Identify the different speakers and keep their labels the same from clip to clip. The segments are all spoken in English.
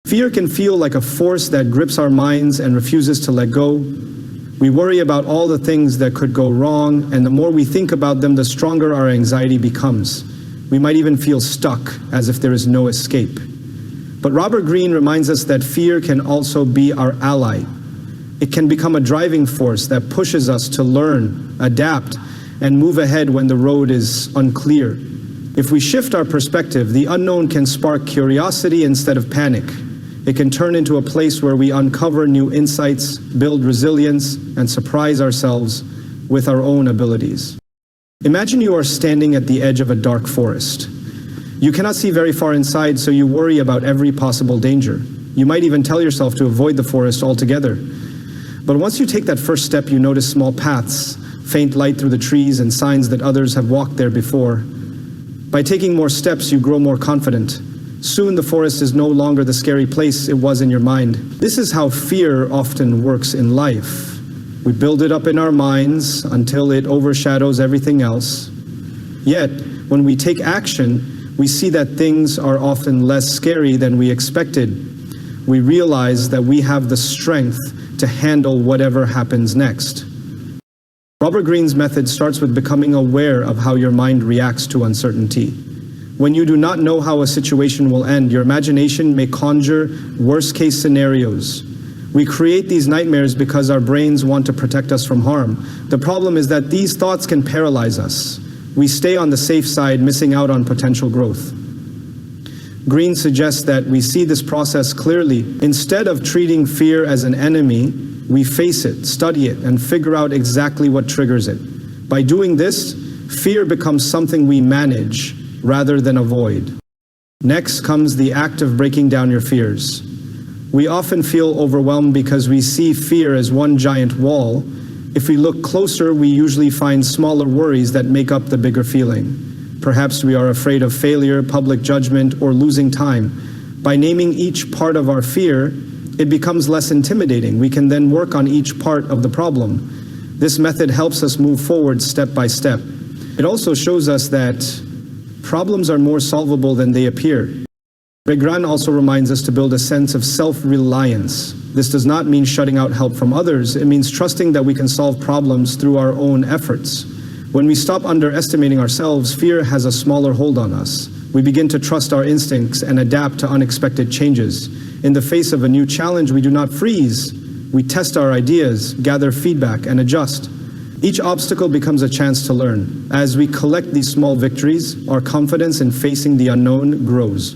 Speaker 1: Fear can feel like a force that grips our minds and refuses to let go. We worry about all the things that could go wrong, and the more we think about them, the stronger our anxiety becomes. We might even feel stuck, as if there is no escape. But Robert Greene reminds us that fear can also be our ally. It can become a driving force that pushes us to learn, adapt, and move ahead when the road is unclear. If we shift our perspective, the unknown can spark curiosity instead of panic. It can turn into a place where we uncover new insights, build resilience, and surprise ourselves with our own abilities. Imagine you are standing at the edge of a dark forest. You cannot see very far inside, so you worry about every possible danger. You might even tell yourself to avoid the forest altogether. But once you take that first step, you notice small paths, faint light through the trees, and signs that others have walked there before. By taking more steps, you grow more confident. Soon the forest is no longer the scary place it was in your mind. This is how fear often works in life. We build it up in our minds until it overshadows everything else. Yet, when we take action, we see that things are often less scary than we expected. We realize that we have the strength to handle whatever happens next. Robert Greene's method starts with becoming aware of how your mind reacts to uncertainty. When you do not know how a situation will end, your imagination may conjure worst-case scenarios. We create these nightmares because our brains want to protect us from harm. The problem is that these thoughts can paralyze us. We stay on the safe side, missing out on potential growth. Greene suggests that we see this process clearly. Instead of treating fear as an enemy, we face it, study it, and figure out exactly what triggers it. By doing this, fear becomes something we manage rather than avoid. Next comes the act of breaking down your fears. We often feel overwhelmed because we see fear as one giant wall. If we look closer, we usually find smaller worries that make up the bigger feeling. Perhaps we are afraid of failure, public judgment, or losing time. By naming each part of our fear, it becomes less intimidating. We can then work on each part of the problem. This method helps us move forward step by step. It also shows us that problems are more solvable than they appear. Robert Greene also reminds us to build a sense of self-reliance. This does not mean shutting out help from others. It means trusting that we can solve problems through our own efforts. When we stop underestimating ourselves, fear has a smaller hold on us. We begin to trust our instincts and adapt to unexpected changes. In the face of a new challenge, we do not freeze. We test our ideas, gather feedback, and adjust. Each obstacle becomes a chance to learn. As we collect these small victories, our confidence in facing the unknown grows.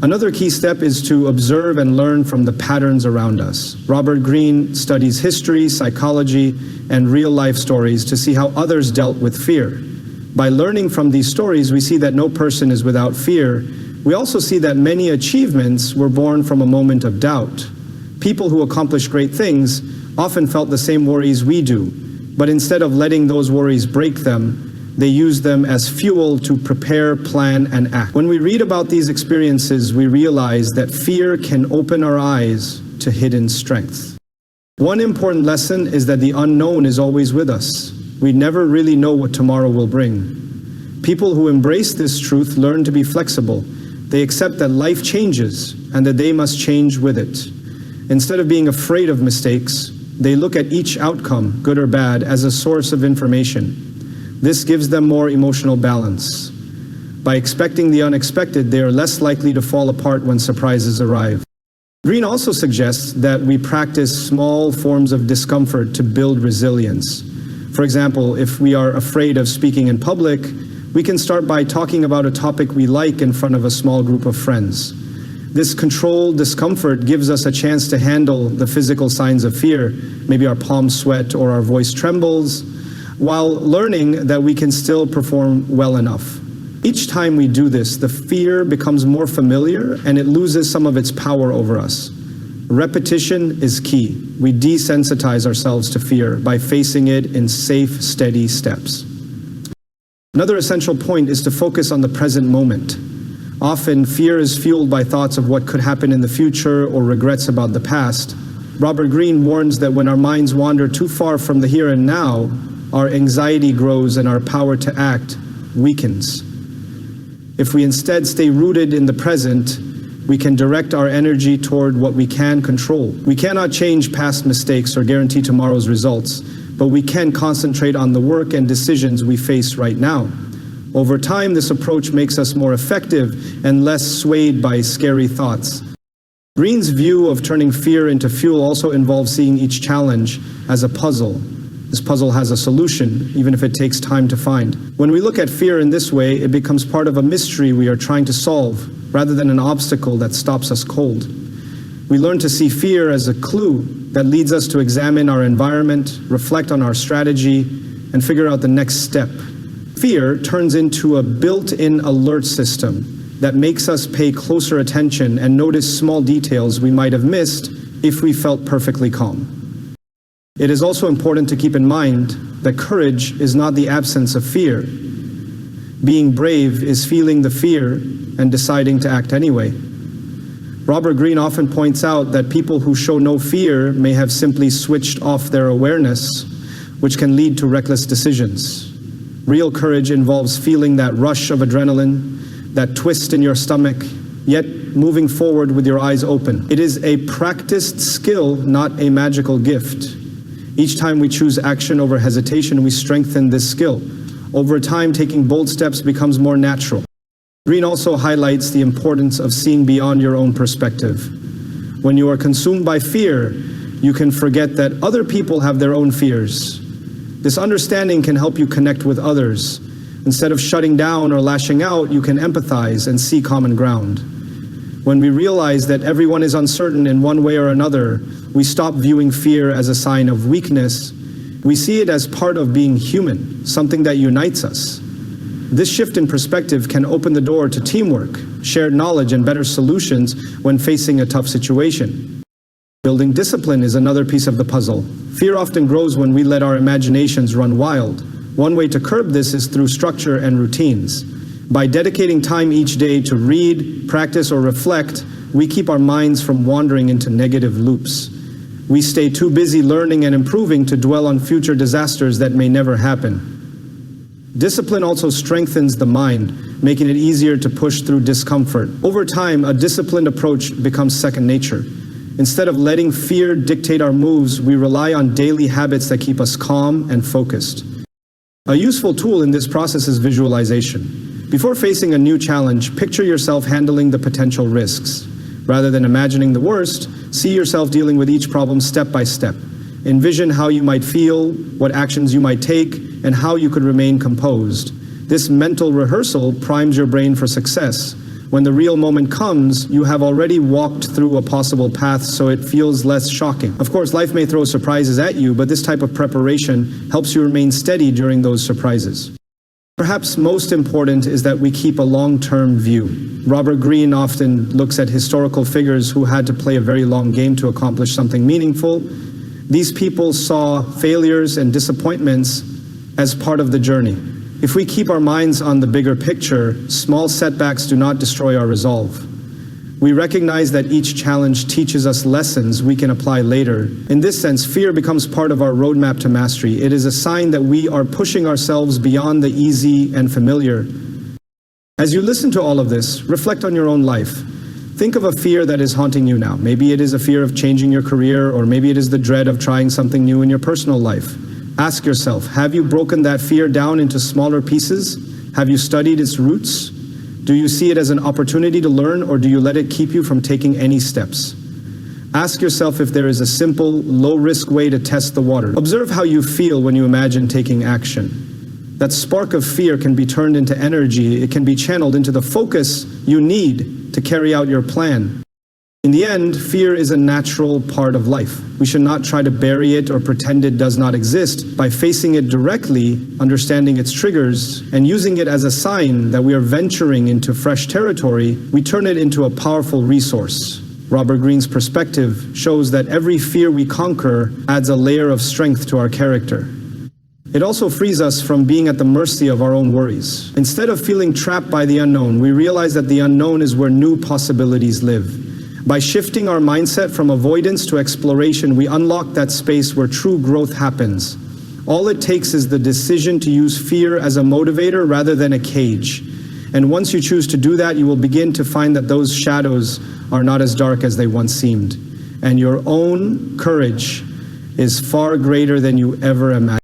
Speaker 1: Another key step is to observe and learn from the patterns around us. Robert Greene studies history, psychology, and real-life stories to see how others dealt with fear. By learning from these stories, we see that no person is without fear. We also see that many achievements were born from a moment of doubt. People who accomplish great things often felt the same worries we do, but instead of letting those worries break them, they use them as fuel to prepare, plan, and act. When we read about these experiences, we realize that fear can open our eyes to hidden strength. One important lesson is that the unknown is always with us. We never really know what tomorrow will bring. People who embrace this truth learn to be flexible. They accept that life changes and that they must change with it. Instead of being afraid of mistakes, they look at each outcome, good or bad, as a source of information. This gives them more emotional balance. By expecting the unexpected, they are less likely to fall apart when surprises arrive. Greene also suggests that we practice small forms of discomfort to build resilience. For example, if we are afraid of speaking in public, we can start by talking about a topic we like in front of a small group of friends. This controlled discomfort gives us a chance to handle the physical signs of fear. Maybe our palms sweat or our voice trembles, while learning that we can still perform well enough. Each time we do this, the fear becomes more familiar and it loses some of its power over us. Repetition is key. We desensitize ourselves to fear by facing it in safe, steady steps. Another essential point is to focus on the present moment. Often, fear is fueled by thoughts of what could happen in the future or regrets about the past. Robert Greene warns that when our minds wander too far from the here and now, our anxiety grows and our power to act weakens. If we instead stay rooted in the present, we can direct our energy toward what we can control. We cannot change past mistakes or guarantee tomorrow's results, but we can concentrate on the work and decisions we face right now. Over time, this approach makes us more effective and less swayed by scary thoughts. Greene's view of turning fear into fuel also involves seeing each challenge as a puzzle. This puzzle has a solution, even if it takes time to find. When we look at fear in this way, it becomes part of a mystery we are trying to solve, rather than an obstacle that stops us cold. We learn to see fear as a clue that leads us to examine our environment, reflect on our strategy, and figure out the next step. Fear turns into a built-in alert system that makes us pay closer attention and notice small details we might have missed if we felt perfectly calm. It is also important to keep in mind that courage is not the absence of fear. Being brave is feeling the fear and deciding to act anyway. Robert Greene often points out that people who show no fear may have simply switched off their awareness, which can lead to reckless decisions. Real courage involves feeling that rush of adrenaline, that twist in your stomach, yet moving forward with your eyes open. It is a practiced skill, not a magical gift. Each time we choose action over hesitation, we strengthen this skill. Over time, taking bold steps becomes more natural. Greene also highlights the importance of seeing beyond your own perspective. When you are consumed by fear, you can forget that other people have their own fears. This understanding can help you connect with others. Instead of shutting down or lashing out, you can empathize and see common ground. When we realize that everyone is uncertain in one way or another, we stop viewing fear as a sign of weakness. We see it as part of being human, something that unites us. This shift in perspective can open the door to teamwork, shared knowledge, and better solutions when facing a tough situation. Building discipline is another piece of the puzzle. Fear often grows when we let our imaginations run wild. One way to curb this is through structure and routines. By dedicating time each day to read, practice, or reflect, we keep our minds from wandering into negative loops. We stay too busy learning and improving to dwell on future disasters that may never happen. Discipline also strengthens the mind, making it easier to push through discomfort. Over time, a disciplined approach becomes second nature. Instead of letting fear dictate our moves, we rely on daily habits that keep us calm and focused. A useful tool in this process is visualization. Before facing a new challenge, picture yourself handling the potential risks. Rather than imagining the worst, see yourself dealing with each problem step by step. Envision how you might feel, what actions you might take, and how you could remain composed. This mental rehearsal primes your brain for success. When the real moment comes, you have already walked through a possible path, so it feels less shocking. Of course, life may throw surprises at you, but this type of preparation helps you remain steady during those surprises. Perhaps most important is that we keep a long-term view. Robert Greene often looks at historical figures who had to play a very long game to accomplish something meaningful. These people saw failures and disappointments as part of the journey. If we keep our minds on the bigger picture, small setbacks do not destroy our resolve. We recognize that each challenge teaches us lessons we can apply later. In this sense, fear becomes part of our roadmap to mastery. It is a sign that we are pushing ourselves beyond the easy and familiar. As you listen to all of this, reflect on your own life. Think of a fear that is haunting you now. Maybe it is a fear of changing your career, or maybe it is the dread of trying something new in your personal life. Ask yourself, have you broken that fear down into smaller pieces? Have you studied its roots? Do you see it as an opportunity to learn, or do you let it keep you from taking any steps? Ask yourself if there is a simple, low-risk way to test the water. Observe how you feel when you imagine taking action. That spark of fear can be turned into energy. It can be channeled into the focus you need to carry out your plan. In the end, fear is a natural part of life. We should not try to bury it or pretend it does not exist. By facing it directly, understanding its triggers, and using it as a sign that we are venturing into fresh territory, we turn it into a powerful resource. Robert Greene's perspective shows that every fear we conquer adds a layer of strength to our character. It also frees us from being at the mercy of our own worries. Instead of feeling trapped by the unknown, we realize that the unknown is where new possibilities live. By shifting our mindset from avoidance to exploration, we unlock that space where true growth happens. All it takes is the decision to use fear as a motivator rather than a cage. And once you choose to do that, you will begin to find that those shadows are not as dark as they once seemed. And your own courage is far greater than you ever imagined.